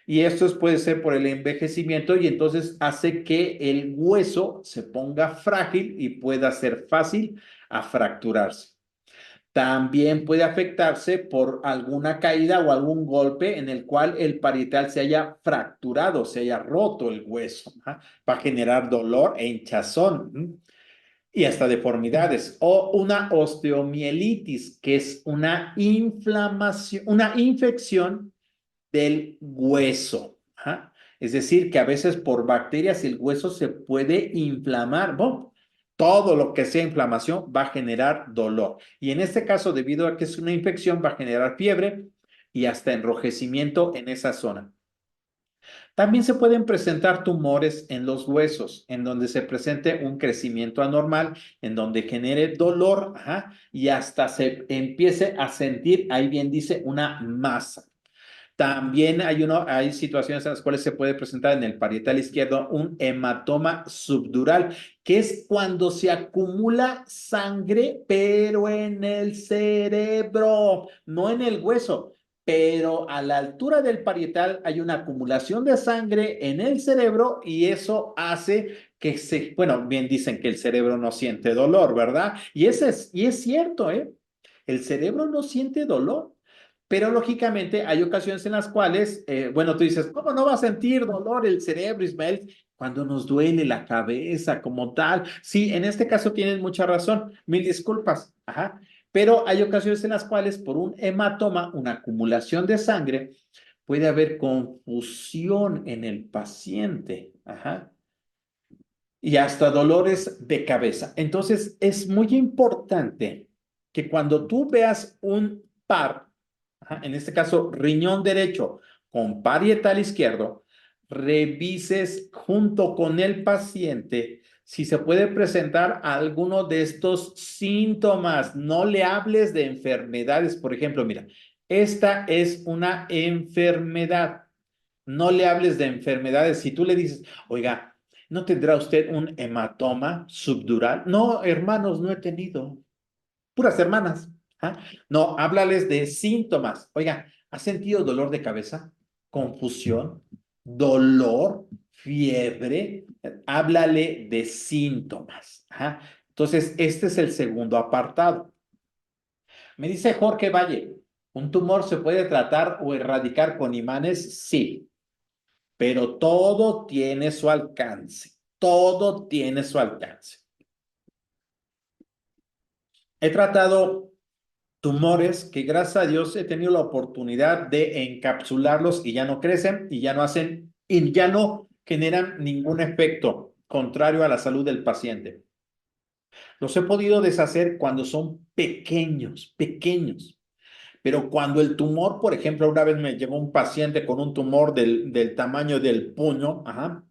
Y esto puede ser por el envejecimiento y entonces hace que el hueso se ponga frágil y pueda ser fácil a fracturarse. También puede afectarse por alguna caída o algún golpe en el cual el parietal se haya fracturado, se haya roto el hueso. ¿Ah? Va a generar dolor e hinchazón y hasta deformidades. O una osteomielitis, que es una inflamación, una infección del hueso. ¿Ah? Es decir, que a veces por bacterias el hueso se puede inflamar. Bueno, todo lo que sea inflamación va a generar dolor. Y en este caso, debido a que es una infección, va a generar fiebre y hasta enrojecimiento en esa zona. También se pueden presentar tumores en los huesos, en donde se presente un crecimiento anormal, en donde genere dolor, ajá, y hasta se empiece a sentir, ahí bien dice, una masa. También hay situaciones en las cuales se puede presentar en el parietal izquierdo un hematoma subdural, que es cuando se acumula sangre, pero en el cerebro, no en el hueso. Pero a la altura del parietal hay una acumulación de sangre en el cerebro y eso hace bueno, bien dicen que el cerebro no siente dolor, ¿verdad? Y es cierto, ¿eh? El cerebro no siente dolor. Pero lógicamente hay ocasiones en las cuales, bueno, tú dices, ¿cómo no va a sentir dolor el cerebro, Ismael? Cuando nos duele la cabeza como tal. Sí, en este caso tienes mucha razón. Mil disculpas. Ajá. Pero hay ocasiones en las cuales por un hematoma, una acumulación de sangre, puede haber confusión en el paciente. Ajá. Y hasta dolores de cabeza. Entonces, es muy importante que cuando tú veas un par, ajá, en este caso riñón derecho con parietal izquierdo, revises junto con el paciente si se puede presentar alguno de estos síntomas. No le hables de enfermedades. Por ejemplo, mira, esta es una enfermedad. No le hables de enfermedades. Si tú le dices, oiga, ¿no tendrá usted un hematoma subdural? No, hermanos, no he tenido. Puras hermanas. ¿Ah? No, háblales de síntomas. Oiga, ¿ha sentido dolor de cabeza? ¿Confusión? ¿Dolor? ¿Fiebre? Háblale de síntomas. ¿Ah? Entonces, este es el segundo apartado. Me dice Jorge Valle, ¿un tumor se puede tratar o erradicar con imanes? Sí, pero todo tiene su alcance. Todo tiene su alcance. He tratado tumores que gracias a Dios he tenido la oportunidad de encapsularlos y ya no crecen y ya no hacen y ya no generan ningún efecto contrario a la salud del paciente. Los he podido deshacer cuando son pequeños, pequeños. Pero cuando el tumor, por ejemplo, una vez me llegó un paciente con un tumor del tamaño del puño, ajá.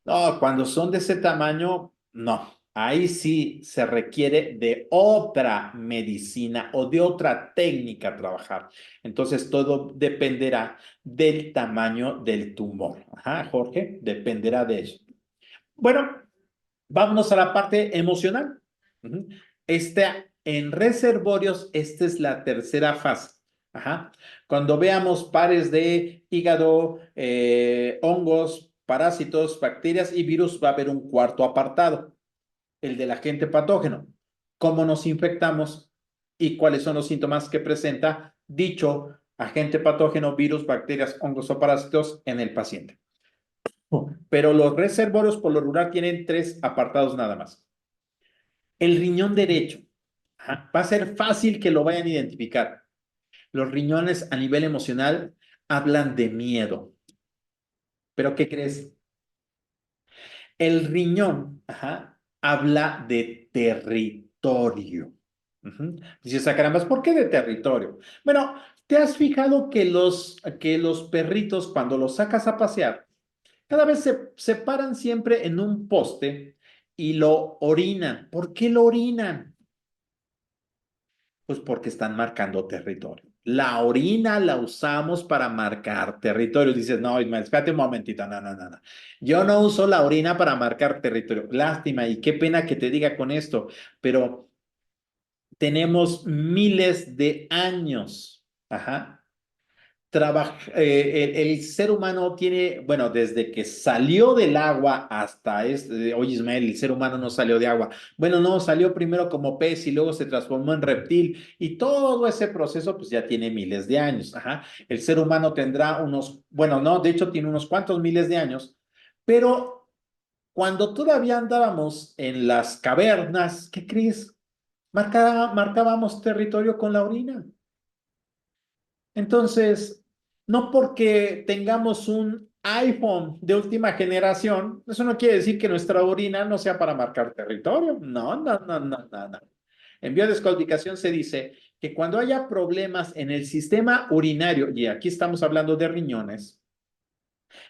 No, cuando son de ese tamaño, no. Ahí sí se requiere de otra medicina o de otra técnica a trabajar. Entonces, todo dependerá del tamaño del tumor. Ajá, Jorge, dependerá de eso. Bueno, vámonos a la parte emocional. Ujú. En reservorios, esta es la tercera fase. Ajá. Cuando veamos pares de hígado, hongos, parásitos, bacterias y virus, va a haber un cuarto apartado, el del agente patógeno. ¿Cómo nos infectamos y cuáles son los síntomas que presenta dicho agente patógeno, virus, bacterias, hongos o parásitos en el paciente? Pero los reservorios por lo rural tienen tres apartados nada más. El riñón derecho. Ajá, va a ser fácil que lo vayan a identificar. Los riñones a nivel emocional hablan de miedo. ¿Pero qué crees? El riñón, ajá, habla de territorio. Ujú. Dices, ah, carambas, ¿por qué de territorio? Bueno, ¿te has fijado que los perritos, cuando los sacas a pasear, cada vez se paran siempre en un poste y lo orinan? ¿Por qué lo orinan? Pues porque están marcando territorio. La orina la usamos para marcar territorio. Dices, no, Ismael, espérate un momentito, no, no, no, no. Yo no uso la orina para marcar territorio. Lástima y qué pena que te diga con esto, pero tenemos miles de años, ajá, el ser humano tiene, bueno, desde que salió del agua hasta oye Ismael, el ser humano no salió de agua. Bueno, no, salió primero como pez y luego se transformó en reptil y todo ese proceso pues ya tiene miles de años. Ajá. El ser humano tendrá bueno, no, de hecho tiene unos cuantos miles de años, pero cuando todavía andábamos en las cavernas, ¿qué crees? Marcábamos territorio con la orina. Entonces, no porque tengamos un iPhone de última generación, eso no quiere decir que nuestra orina no sea para marcar territorio. No, no, no, no, no, no. En biodescodificación se dice que cuando haya problemas en el sistema urinario, y aquí estamos hablando de riñones,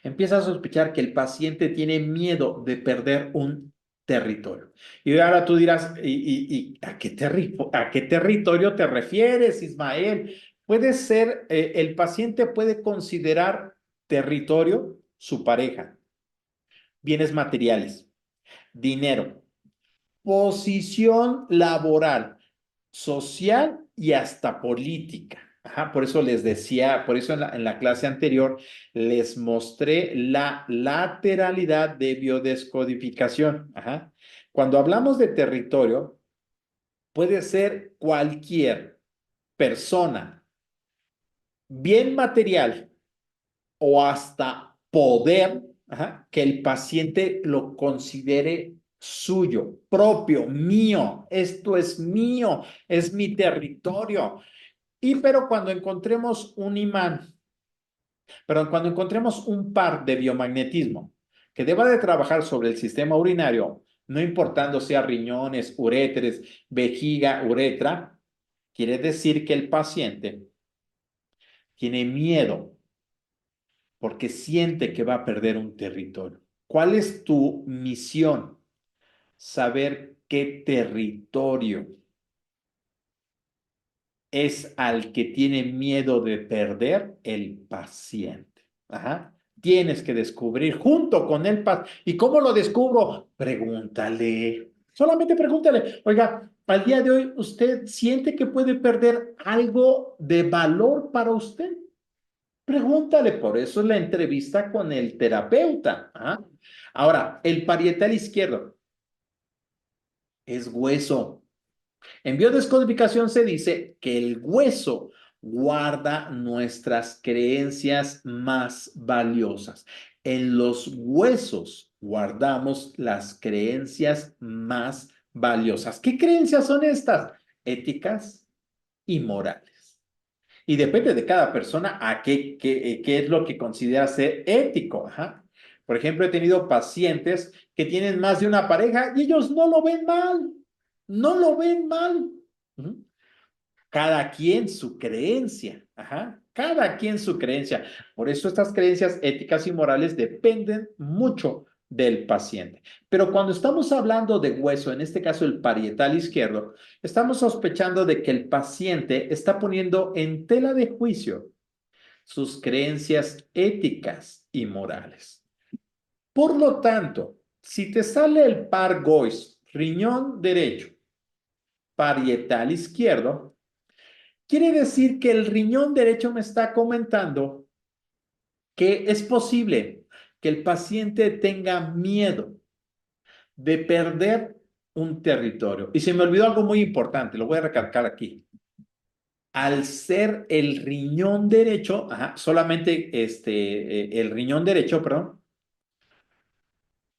Empieza a sospechar que el paciente tiene miedo de perder un territorio. Y ahora tú dirás, ¿y a qué territorio te refieres, Ismael? Puede ser, el paciente puede considerar territorio su pareja, bienes materiales, dinero, posición laboral, social y hasta política. Ajá, por eso les decía, por eso en la clase anterior les mostré la lateralidad de biodescodificación. Ajá. Cuando hablamos de territorio, puede ser cualquier persona, bien material o hasta poder, ajá, que el paciente lo considere suyo, propio, mío. Esto es mío, es mi territorio. Y pero cuando encontremos un imán, perdón, cuando encontremos un par de biomagnetismo que deba de trabajar sobre el sistema urinario, no importando sea riñones, uréteres, vejiga, uretra, quiere decir que el paciente tiene miedo porque siente que va a perder un territorio. ¿Cuál es tu misión? Saber qué territorio es al que tiene miedo de perder el paciente. Ajá. Tienes que descubrir junto con el paciente. ¿Y cómo lo descubro? Pregúntale. Solamente pregúntale. Oiga, al día de hoy, ¿usted siente que puede perder algo de valor para usted? Pregúntale. Por eso es la entrevista con el terapeuta. Ajá. Ahora, el parietal izquierdo es hueso. En biodescodificación se dice que el hueso guarda nuestras creencias más valiosas. En los huesos guardamos las creencias más valiosas. ¿Qué creencias son estas? Éticas y morales. Y depende de cada persona a qué es lo que considera ser ético. Ajá. Por ejemplo, he tenido pacientes que tienen más de una pareja y ellos no lo ven mal. No lo ven mal. Ujú. Cada quien su creencia. Ajá. Cada quien su creencia. Por eso estas creencias éticas y morales dependen mucho del paciente. Pero cuando estamos hablando de hueso, en este caso el parietal izquierdo, estamos sospechando de que el paciente está poniendo en tela de juicio sus creencias éticas y morales. Por lo tanto, si te sale el par Gois, riñón derecho, parietal izquierdo, quiere decir que el riñón derecho me está comentando que es posible que el paciente tenga miedo de perder un territorio. Y se me olvidó algo muy importante, lo voy a recalcar aquí. Al ser el riñón derecho, ajá, solamente el riñón derecho, perdón,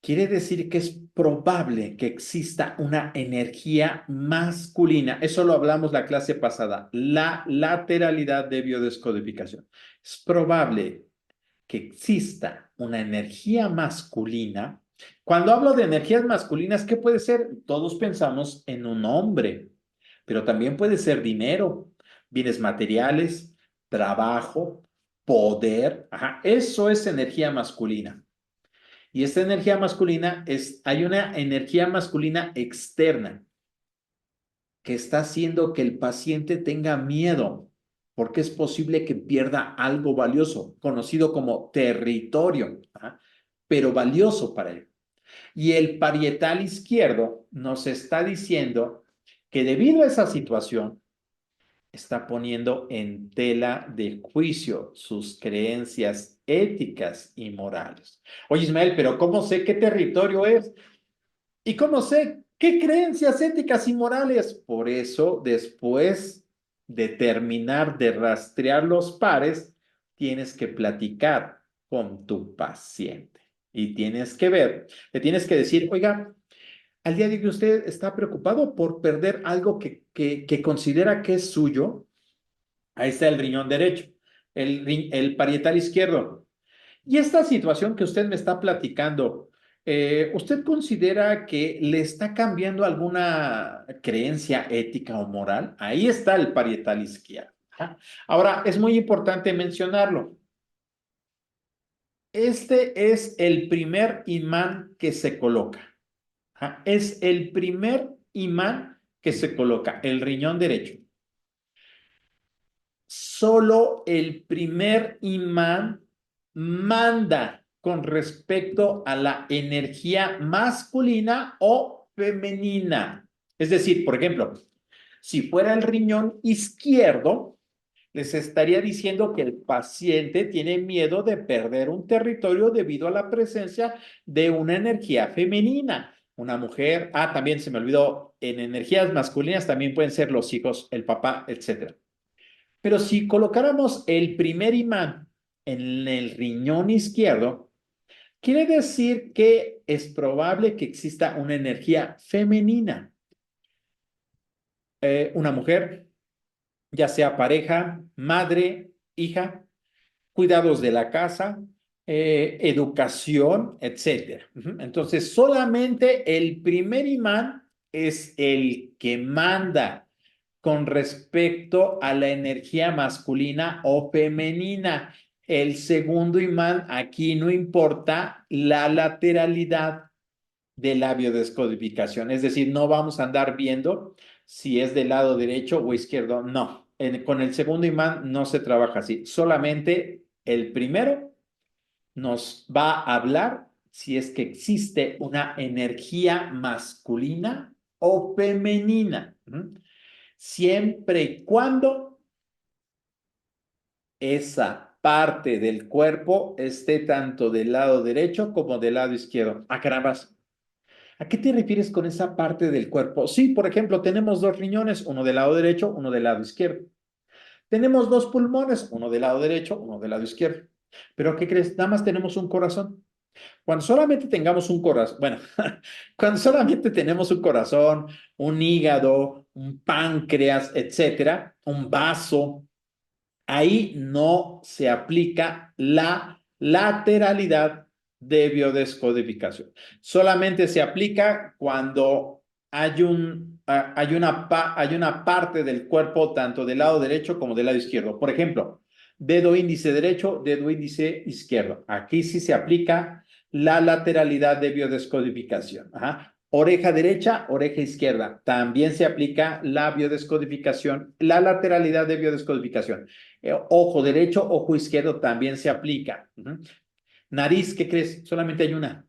quiere decir que es probable que exista una energía masculina. Eso lo hablamos la clase pasada, la lateralidad de biodescodificación. Es probable que exista una energía masculina. Cuando hablo de energías masculinas, ¿qué puede ser? Todos pensamos en un hombre, pero también puede ser dinero, bienes materiales, trabajo, poder. Ajá, eso es energía masculina. Y esta energía masculina hay una energía masculina externa que está haciendo que el paciente tenga miedo, porque es posible que pierda algo valioso, conocido como territorio, ¿ah? Pero valioso para él. Y el parietal izquierdo nos está diciendo que debido a esa situación, está poniendo en tela de juicio sus creencias éticas y morales. Oye, Ismael, pero ¿cómo sé qué territorio es? ¿Y cómo sé qué creencias éticas y morales? Por eso, después de terminar de rastrear los pares, tienes que platicar con tu paciente y tienes que ver, le tienes que decir, oiga, al día de hoy usted está preocupado por perder algo que considera que es suyo. Ahí está el riñón derecho, el parietal izquierdo. Y esta situación que usted me está platicando, ¿usted considera que le está cambiando alguna creencia ética o moral? Ahí está el parietal izquierdo. Ajá. Ahora, es muy importante mencionarlo. Este es el primer imán que se coloca. Ajá, es el primer imán que se coloca, el riñón derecho. Solo el primer imán manda con respecto a la energía masculina o femenina. Es decir, por ejemplo, si fuera el riñón izquierdo, les estaría diciendo que el paciente tiene miedo de perder un territorio debido a la presencia de una energía femenina. Una mujer, también se me olvidó, en energías masculinas también pueden ser los hijos, el papá, etcétera. Pero si colocáramos el primer imán en el riñón izquierdo, quiere decir que es probable que exista una energía femenina. Una mujer, ya sea pareja, madre, hija, cuidados de la casa, educación, etcétera. Entonces, solamente el primer imán es el que manda con respecto a la energía masculina o femenina. El segundo imán, aquí no importa la lateralidad de la biodescodificación, es decir, no vamos a andar viendo si es del lado derecho o izquierdo, no. Con el segundo imán no se trabaja así, solamente el primero nos va a hablar si es que existe una energía masculina o femenina. Siempre y cuando esa parte del cuerpo esté tanto del lado derecho como del lado izquierdo. Carambas. ¿A qué te refieres con esa parte del cuerpo? Sí, por ejemplo, tenemos dos riñones, uno del lado derecho, uno del lado izquierdo. Tenemos dos pulmones, uno del lado derecho, uno del lado izquierdo. Pero ¿qué crees? Nada más tenemos un corazón. Cuando solamente tengamos un corazón, bueno, cuando solamente tenemos un corazón, un hígado, un páncreas, etcétera, un vaso, ahí no se aplica la lateralidad de biodescodificación. Solamente se aplica cuando hay una parte del cuerpo, tanto del lado derecho como del lado izquierdo. Por ejemplo, dedo índice derecho, dedo índice izquierdo. Aquí sí se aplica la lateralidad de biodescodificación. Ajá. Oreja derecha, oreja izquierda. También se aplica la biodescodificación, la lateralidad de biodescodificación. Ojo derecho, ojo izquierdo también se aplica. Nariz, ¿qué crees? Solamente hay una.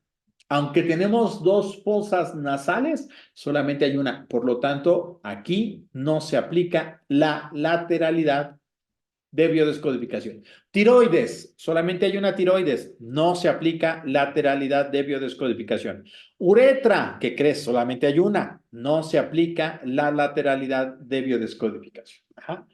Aunque tenemos dos fosas nasales, solamente hay una. Por lo tanto, aquí no se aplica la lateralidad de biodescodificación. Tiroides, solamente hay una tiroides, no se aplica lateralidad de biodescodificación. Uretra, ¿qué crees? Solamente hay una, no se aplica la lateralidad de biodescodificación. Ajá.